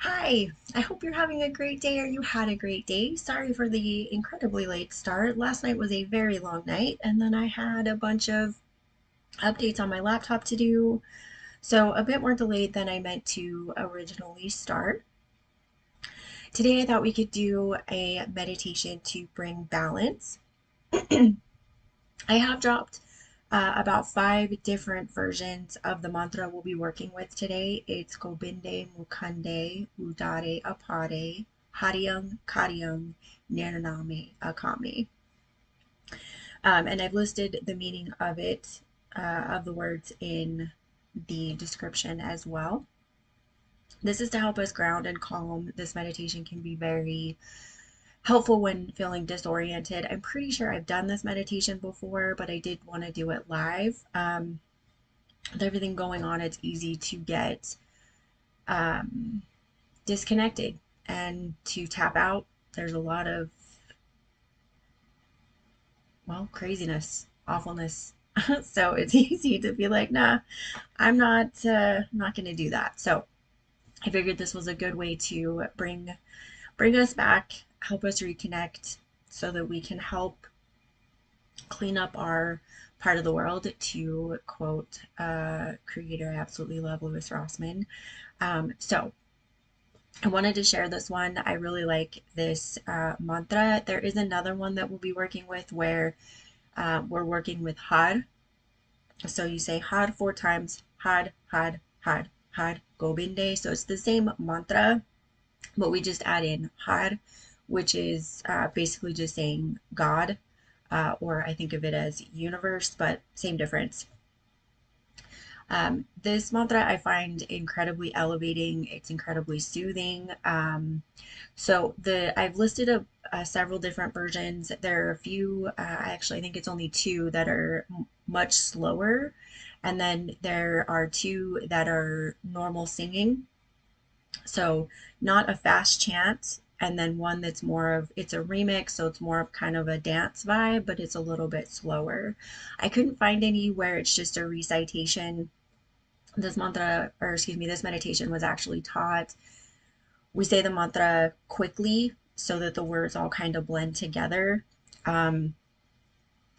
Hi, I hope you're having a great day or you had a great day. Sorry for the incredibly late start. Last night was a very long night, and then I had a bunch of updates on my laptop to do, so a bit more delayed than I meant to originally start. Today, I thought we could do a meditation to bring balance. I have dropped about 5 different versions of the mantra we'll be working with today. It's Gobinday, Mukanday, Udaaray, Apaaray, Hareeang, Kareeang, Nirnaamay, Akaamay. And I've listed the meaning of it, of the words in the description as well. This is to help us ground and calm. This meditation can be very helpful when feeling disoriented. I'm pretty sure I've done this meditation before, but I did want to do it live. With everything going on, it's easy to get um, disconnected and to tap out. There's a lot of, well, craziness, awfulness. So it's easy to be like, nah, I'm not going to do that. So I figured this was a good way to bring us back, help us reconnect so that we can help clean up our part of the world, to quote creator I absolutely love, Louis Rossman. So I wanted to share this one. I really like this mantra. There is another one that we'll be working with where we're working with Har. So you say Har 4 times, Har, Har, Har, Har, Gobinday. So it's the same mantra, but we just add in Har, which is basically just saying God, or I think of it as universe, but same difference. This mantra I find incredibly elevating. It's incredibly soothing. I've listed several different versions. There are a few, actually, I think it's only two that are much slower, and then there are two that are normal singing. So not a fast chant, and then one that's more of, it's a remix, so it's more of kind of a dance vibe, but it's a little bit slower. I couldn't find any where it's just a recitation. This mantra, or excuse me, this meditation was actually taught. We say the mantra quickly so that the words all kind of blend together. Um,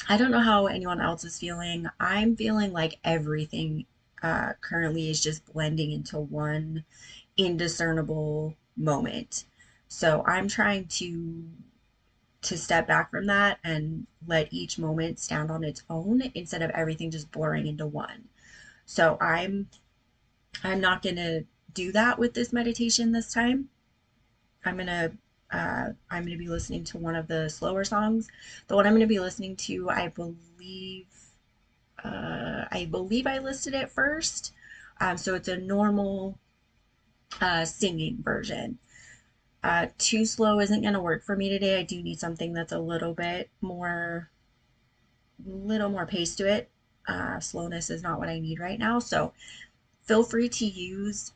I don't know how anyone else is feeling. I'm feeling like everything currently is just blending into one indiscernible moment. So I'm trying to step back from that and let each moment stand on its own instead of everything just blurring into one. So I'm not gonna do that with this meditation this time. I'm gonna be listening to one of the slower songs. The one I'm gonna be listening to, I believe I listed it first. So it's a normal singing version. Too slow isn't gonna work for me today. I do need something that's a little more pace to it. Slowness is not what I need right now. So feel free to use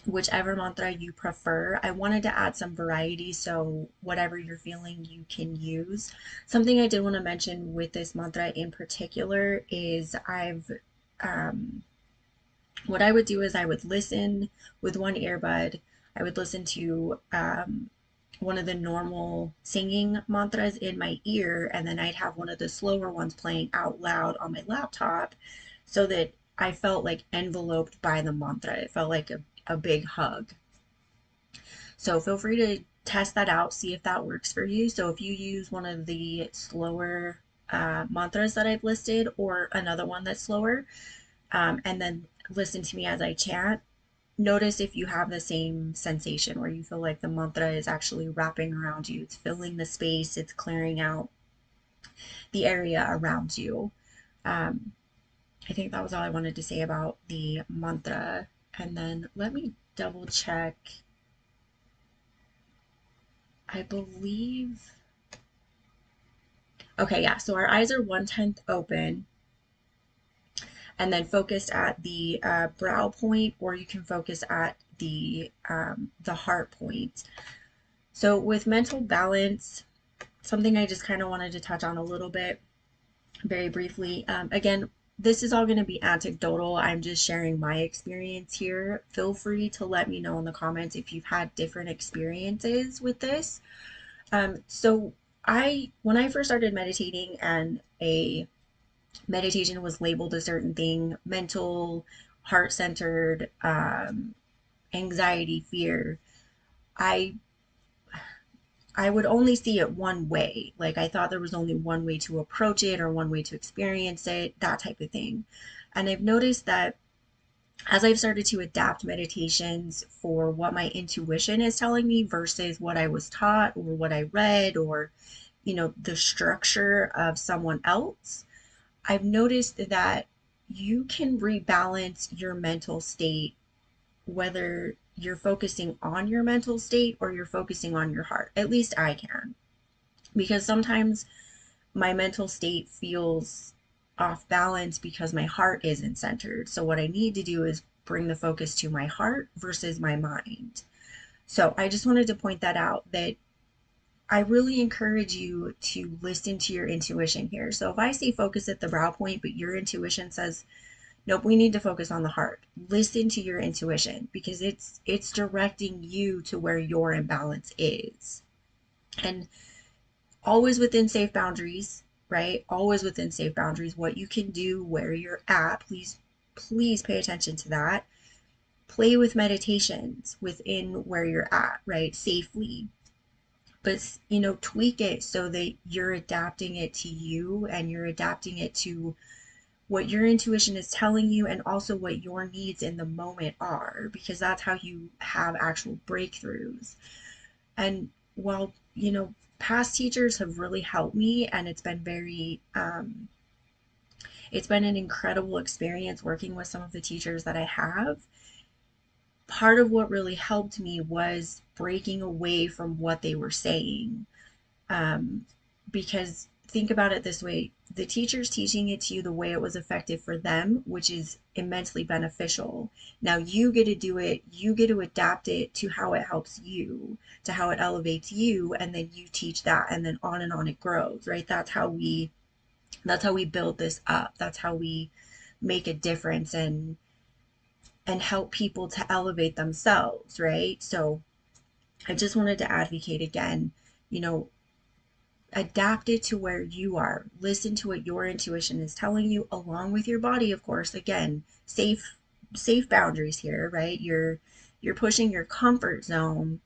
whichever mantra you prefer. I wanted to add some variety, so whatever you're feeling, you can use. Something I did want to mention with this mantra in particular is um, what I would do is I would listen with one earbud. I would listen to one of the normal singing mantras in my ear, and then I'd have one of the slower ones playing out loud on my laptop so that I felt like enveloped by the mantra. It felt like a big hug. So feel free to test that out, see if that works for you. So if you use one of the slower mantras that I've listed or another one that's slower, and then listen to me as I chant, notice if you have the same sensation where you feel like the mantra is actually wrapping around you. It's filling the space, it's clearing out the area around you. Um, I think that was all I wanted to say about the mantra. And then let me double check. I believe. Okay, yeah. So our eyes are 1/10 open, and then focused at the brow point, or you can focus at the heart point. So with mental balance, something I just kind of wanted to touch on a little bit, very briefly. Again, this is all going to be anecdotal. I'm just sharing my experience here. Feel free to let me know in the comments if you've had different experiences with this. So when I first started meditating and a meditation was labeled a certain thing, mental, heart-centered, anxiety, fear, I I would only see it one way. Like I thought there was only one way to approach it or one way to experience it, that type of thing. And I've noticed that as I've started to adapt meditations for what my intuition is telling me versus what I was taught or what I read or, the structure of someone else, I've noticed that you can rebalance your mental state whether you're focusing on your mental state or you're focusing on your heart. At least I can. Because sometimes my mental state feels off balance because my heart isn't centered. So, what I need to do is bring the focus to my heart versus my mind. So, I just wanted to point that out that I really encourage you to listen to your intuition here. So, if I say focus at the brow point, but your intuition says, nope, we need to focus on the heart. Listen to your intuition because it's directing you to where your imbalance is. And always within safe boundaries, right? Always within safe boundaries, what you can do, where you're at. Please pay attention to that. Play with meditations within where you're at, right? Safely. But, tweak it so that you're adapting it to you and you're adapting it to what your intuition is telling you and also what your needs in the moment are, because that's how you have actual breakthroughs. And while, past teachers have really helped me and it's been an incredible experience working with some of the teachers that I have. Part of what really helped me was breaking away from what they were saying. Because think about it this way, the teacher's teaching it to you the way it was effective for them, which is immensely beneficial. Now you get to do it, you get to adapt it to how it helps you, to how it elevates you, and then you teach that, and then on it grows, right? That's how we build this up. That's how we make a difference and help people to elevate themselves, right? So I just wanted to advocate again, you know, adapt it to where you are. Listen to what your intuition is telling you, along with your body, of course. Again, safe boundaries here, right? You're pushing your comfort zone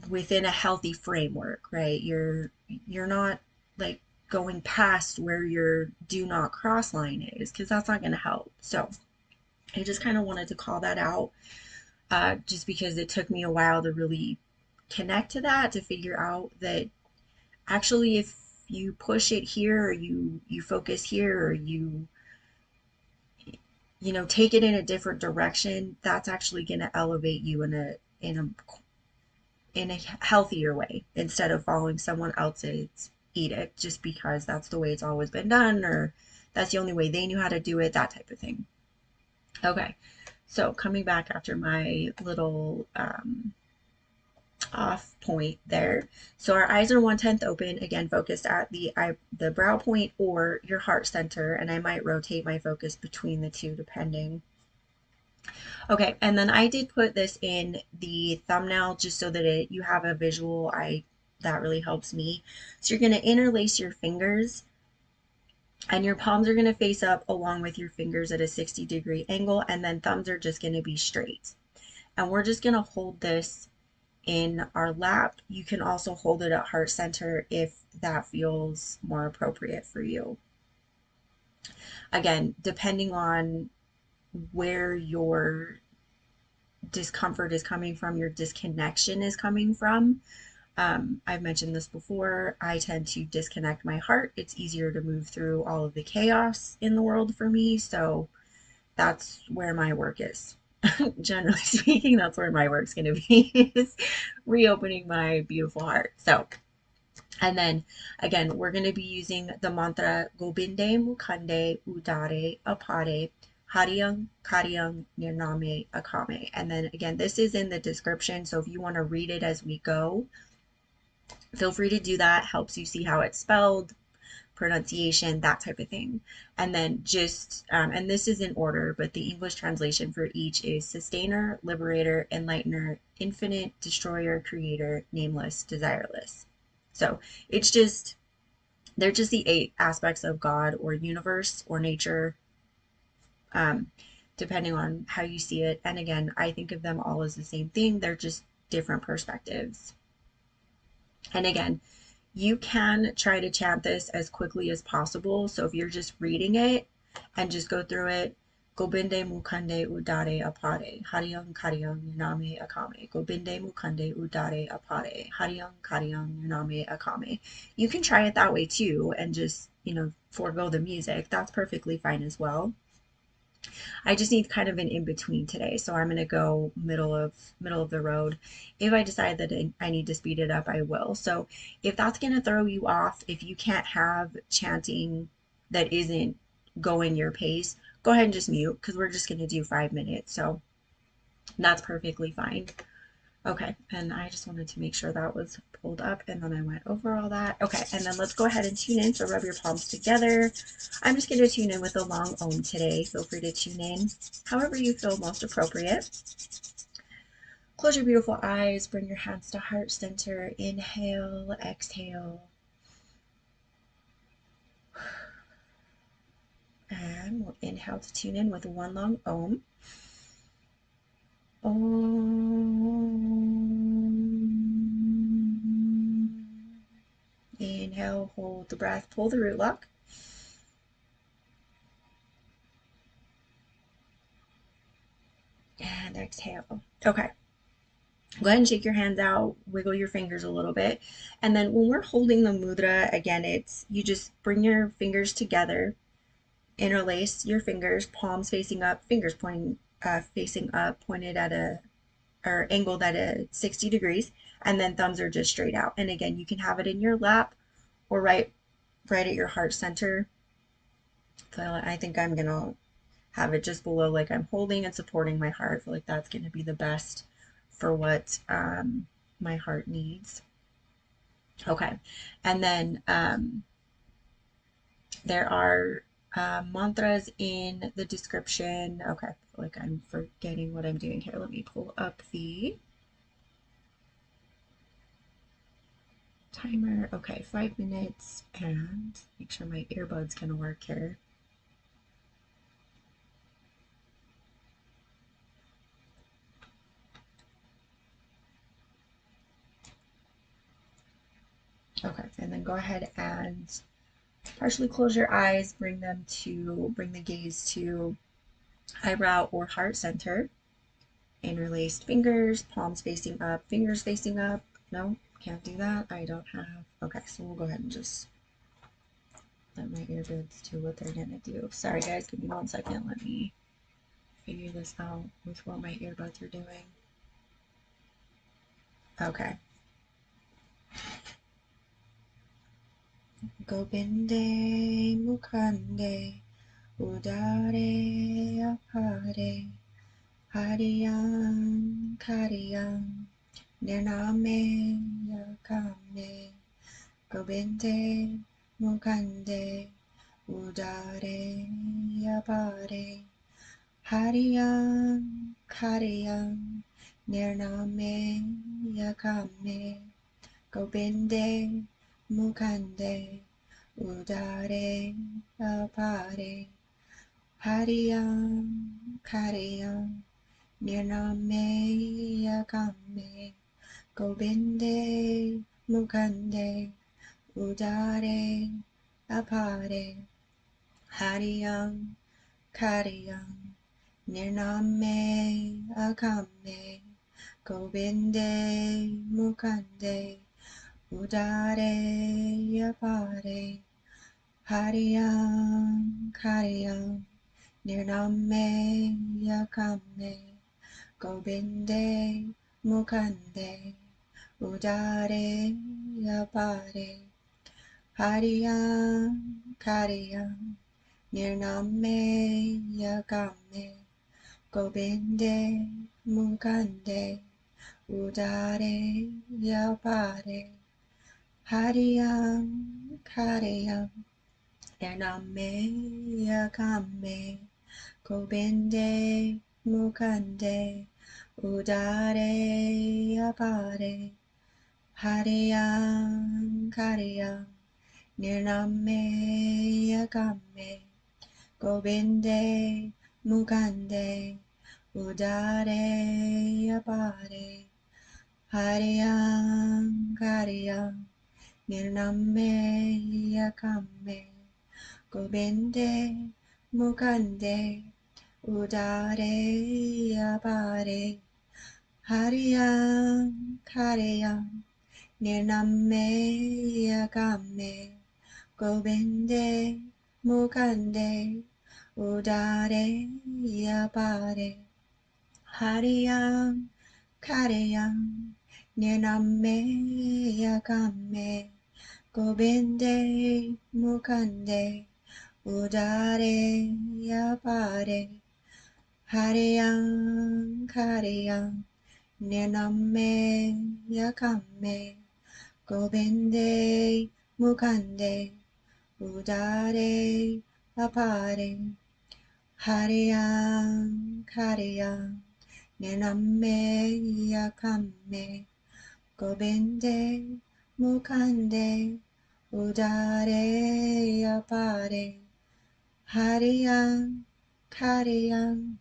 within a healthy framework, right? You're not like going past where your do not cross line is, because that's not going to help. So I just kind of wanted to call that out, just because it took me a while to really connect to that, to figure out that actually if you push it here or you focus here or you take it in a different direction, that's actually going to elevate you in a healthier way instead of following someone else's edict just because that's the way it's always been done or that's the only way they knew how to do it, that type of thing. Okay, so coming back after my little off point there. So our eyes are 1/10 open, again, focused at the brow point or your heart center, and I might rotate my focus between the two depending. Okay, and then I did put this in the thumbnail just so that you have a visual. That really helps me. So you're going to interlace your fingers and your palms are going to face up along with your fingers at a 60-degree angle, and then thumbs are just going to be straight. And we're just going to hold this in our lap. You can also hold it at heart center if that feels more appropriate for you. Again, depending on where your discomfort is coming from, your disconnection is coming from. I've mentioned this before. I tend to disconnect my heart. It's easier to move through all of the chaos in the world for me. So that's where my work is. Generally speaking, that's where my work's going to be, is reopening my beautiful heart. So, and then again, we're going to be using the mantra Gobinday, Mukanday, Udaaray, Apaaray, Hareeang, Kareeang, Nirnaamay, Akaamay. And then again, this is in the description. So if you want to read it as we go, feel free to do that. Helps you see how it's spelled, pronunciation, that type of thing. And then just, and this is in order, but the English translation for each is Sustainer, Liberator, Enlightener, Infinite, Destroyer, Creator, Nameless, Desireless. So it's just, they're just the 8 aspects of God or universe or nature, um, depending on how you see it. And again, I think of them all as the same thing. They're just different perspectives. And again, you can try to chant this as quickly as possible. So if you're just reading it and just go through it, Gobinday, Mukanday, Udaaray, Apaaray, Hareeang, Kareeang, Nirnaamay, Akaamay, Gobinday, Mukanday, Udaaray, Apaaray, Hareeang, Kareeang, Nirnaamay, Akaamay. You can try it that way too and just, forego the music. That's perfectly fine as well. I just need kind of an in between today, so I'm gonna go middle of the road. If I decide that I need to speed it up, I will. So if that's gonna throw you off, if you can't have chanting that isn't going your pace, go ahead and just mute because we're just gonna do 5 minutes. So that's perfectly fine. Okay, and I just wanted to make sure that was pulled up and then I went over all that. Okay, and then let's go ahead and tune in. So rub your palms together. I'm just going to tune in with a long Om today. Feel free to tune in however you feel most appropriate. Close your beautiful eyes. Bring your hands to heart center. Inhale, exhale. And we'll inhale to tune in with one long Om. Om. Inhale, hold the breath, pull the root lock. And exhale. Okay. Go ahead and shake your hands out, wiggle your fingers a little bit. And then when we're holding the mudra, again, it's you just bring your fingers together, interlace your fingers, palms facing up, fingers pointing facing up, pointed at or angled at a 60 degrees, and then thumbs are just straight out. And again, you can have it in your lap or right at your heart center. So I think I'm gonna have it just below, like I'm holding and supporting my heart. I feel like that's gonna be the best for what my heart needs. Okay, and then there are mantras in the description. Okay, I feel like I'm forgetting what I'm doing here. Let me pull up the timer. Okay, 5 minutes, and make sure my earbud's gonna work here. Okay, and then go ahead and partially close your eyes, bring the gaze to eyebrow or heart center. Interlaced fingers, palms facing up, fingers facing up. No, can't do that. I don't have. Okay, so we'll go ahead and just let my earbuds do what they're gonna do. Sorry guys, give me 1 second. Let me figure this out with what my earbuds are doing. Okay. Gobinday, Mukanday, Udaaray, Apaaray, Hareeang, Kareeang, Nirnaamay, Akaamay, Gobinday, Mukanday, Udaaray, Apaaray, Hareeang, Kareeang, Nirnaamay, Akaamay, Gobinday, Mukanday, Udaaray, Apaaray, Hareeang, Kareeang, Nirnaamay, Akaamay, Gobinday, Mukanday, Udaaray, Apaaray, Hareeang, Kareeang, Nirnaamay, Akaamay, Gobinday, Mukanday, Udaaray, Apaaray, Hareeang, Kareeang, Nirnaamay, Akaamay, Gobinday, Mukanday, Udaaray, Apaaray, Hareeang, Kareeang, Nirnaamay, Akaamay, Gobinday, Mukanday, Udaaray, Apaaray, Hareeang, Kareeang, Nirnaamay, Akaamay, Gobinday, Mukanday, Udaaray, Apaaray, Hareeang, Kareeang, Nirnaamay, Akaamay, Gobinday, Mukanday, Udaaray, Apaaray, Hareeang, Kareeang, Nirnaamay, Akaamay, Gobinday, Mukanday, Udaaray, Apaaray, Hareeang, Kareeang, Nirnaamay, Akaamay, Gobinday, Mukanday, Udaaray, Apaaray, Hareeang, Kareeang, Nirnaamay, Akaamay, Gobinday, Mukanday, Udaaray, Apaaray, Hareeang, Kareeang, Nirnaamay, Akaamay, Gobinday, Mukanday, Udaaray, Apaaray, Hareeang, Kareeang, Nirnaamay, Akaamay, Gobinday, Mukanday, Udaaray, Apaaray, Hareeang, Kareeang,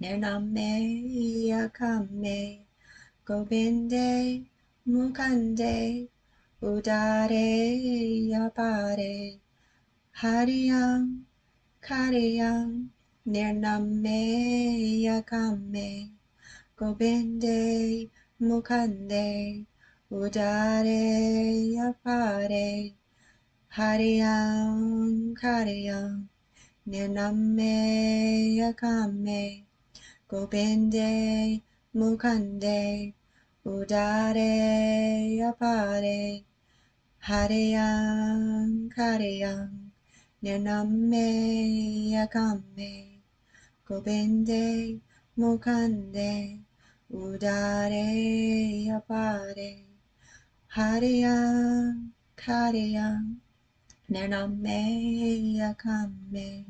Nirnaamay, Akaamay, Gobinday, Mukanday, Udaaray, Apaaray, Hareeang, Kareeang, Nirnaamay, Akaamay, Gobinday, Mukanday, Udaaray, Apaaray, Hareeang, Kareeang, Nirnaamay, Akaamay, Gobinday, Mukanday, Udaaray, Apaaray, Hareeang, Kareeang, Nirnaamay, Akaamay, Gobinday, Mukanday, Udaaray, Apaaray, Hareeang, Kareeang, Nirnaamay, Akaamay,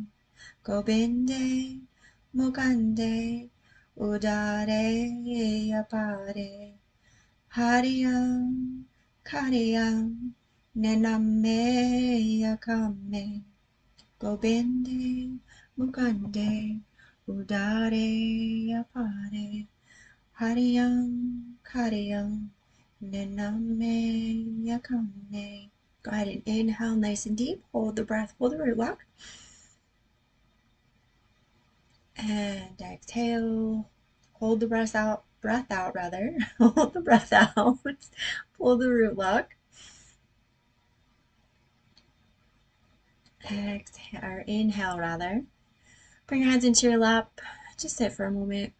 Gobinday, Mukanday, Udaaray, Apaaray, Hareeang, Kareeang, Nirnaamay, Akaamay, Gobinday, Mukanday, Udaaray, Apaaray, Hareeang, Kareeang, Nirnaamay, Akaamay. Go ahead and inhale nice and deep. Hold the breath, hold the root lock. And exhale. Hold the breath out, rather. Hold the breath out. Pull the root lock. Exhale, or inhale rather. Bring your hands into your lap. Just sit for a moment.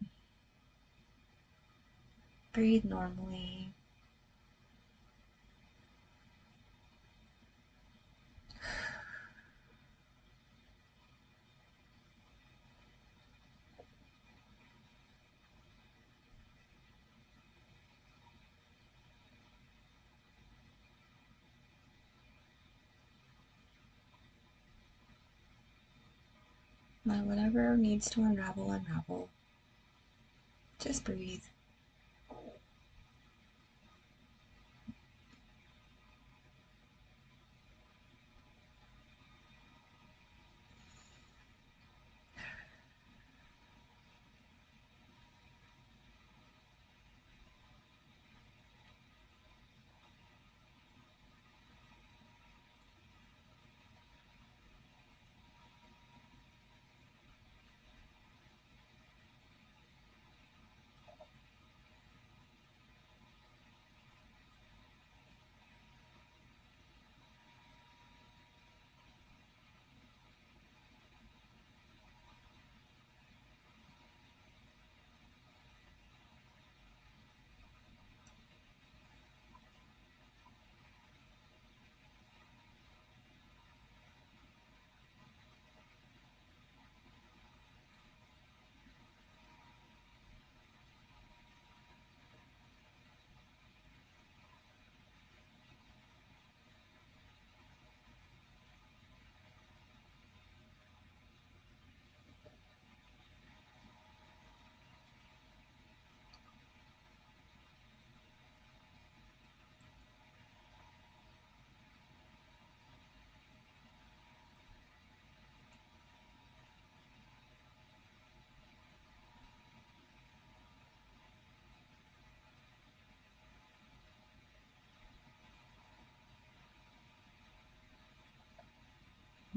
Breathe normally. Let whatever needs to unravel, unravel. Just breathe.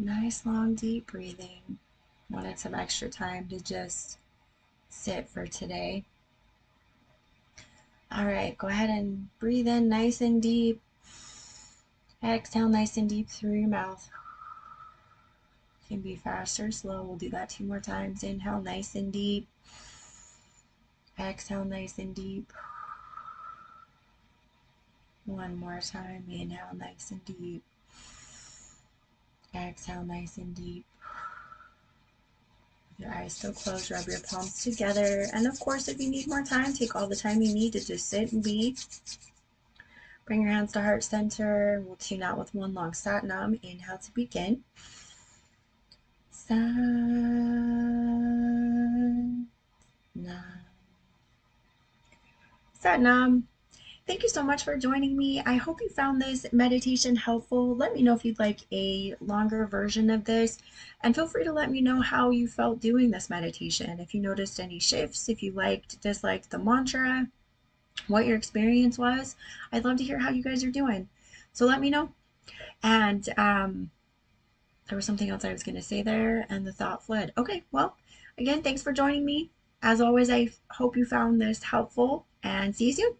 Nice long deep breathing. Wanted some extra time to just sit for today. All right, go ahead and breathe in nice and deep. Exhale nice and deep through your mouth. Can be fast or slow. We'll do that 2 more times. Inhale nice and deep. Exhale nice and deep. 1 more time. Inhale nice and deep. Exhale nice and deep. Your eyes still closed, rub your palms together. And of course, if you need more time, take all the time you need to just sit and be. Bring your hands to heart center. We'll tune out with 1 long Sat Nam. Inhale to begin. Sat Nam. Sat Nam. Thank you so much for joining me. I hope you found this meditation helpful. Let me know if you'd like a longer version of this, and feel free to let me know how you felt doing this meditation. If you noticed any shifts, if you liked, disliked the mantra, what your experience was. I'd love to hear how you guys are doing. So let me know. And there was something else I was going to say there, and the thought fled. Okay, well, again, thanks for joining me. As always, I hope you found this helpful, and see you soon.